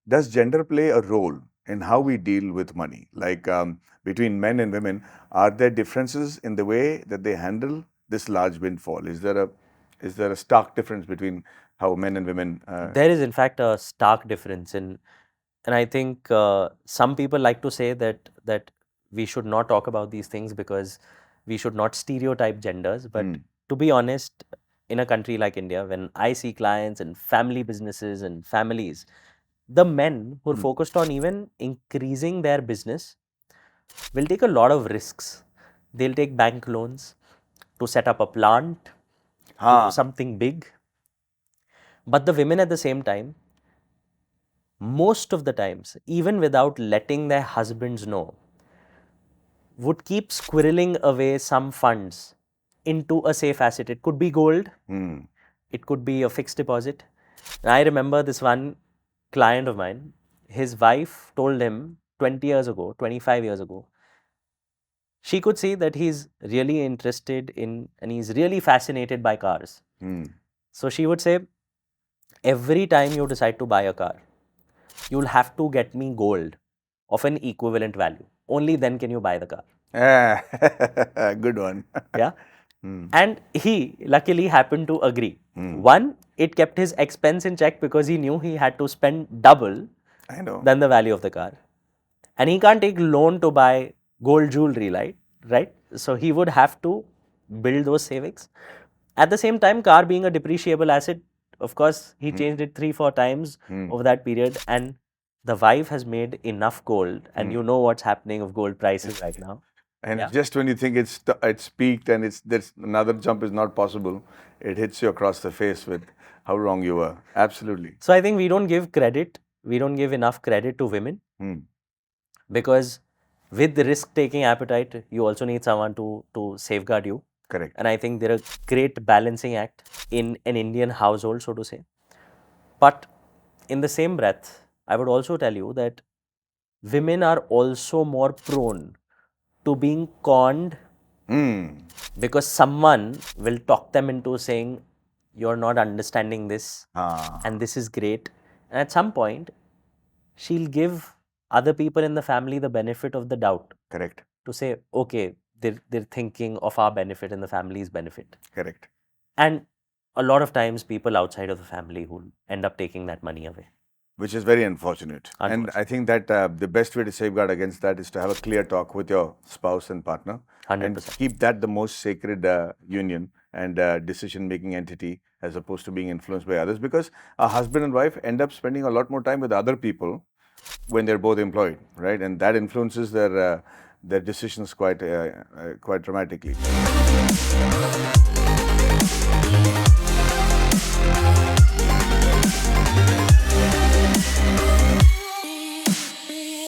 does gender play a role in how we deal with money? Like between men and women, are there differences in the way that they handle this large windfall? Is there a stark difference between how men and women? There is, in fact, a stark difference in, and I think some people like to say that we should not talk about these things because we should not stereotype genders. But to be honest, in a country like India, when I see clients and family businesses and families, the men who are focused on even increasing their business will take a lot of risks. They'll take bank loans to set up a plant, to do something big. But the women at the same time, most of the times, even without letting their husbands know, would keep squirreling away some funds into a safe asset. It could be gold, it could be a fixed deposit. And I remember this one client of mine, his wife told him 20 years ago, 25 years ago, she could see that he's really interested in and he's really fascinated by cars. So she would say, every time you decide to buy a car, you'll have to get me gold of an equivalent value. Only then can you buy the car. Good one. Yeah. And he luckily happened to agree. One, it kept his expense in check because he knew he had to spend double I know. than the value of the car. And he can't take loan to buy gold jewelry, right? So he would have to build those savings. At the same time, car being a depreciable asset, of course, he changed it 3-4 times over that period. And the wife has made enough gold, and you know what's happening of gold prices right now. And just when you think it's peaked and there's another jump is not possible, it hits you across the face with how wrong you were. Absolutely. So I think we don't give credit. We don't give enough credit to women because with the risk-taking appetite, you also need someone to safeguard you. Correct. And I think they're a great balancing act in an Indian household, so to say. But in the same breath, I would also tell you that women are also more prone to being conned because someone will talk them into saying, you're not understanding this and this is great. And at some point, she'll give other people in the family the benefit of the doubt. Correct. To say, okay, they're thinking of our benefit and the family's benefit. Correct. And a lot of times people outside of the family who end up taking that money away. Which is very unfortunate. And I think that the best way to safeguard against that is to have a clear talk with your spouse and partner. 100%. And keep that the most sacred union and decision-making entity as opposed to being influenced by others. Because a husband and wife end up spending a lot more time with other people when they're both employed, right? And that influences their decisions quite dramatically.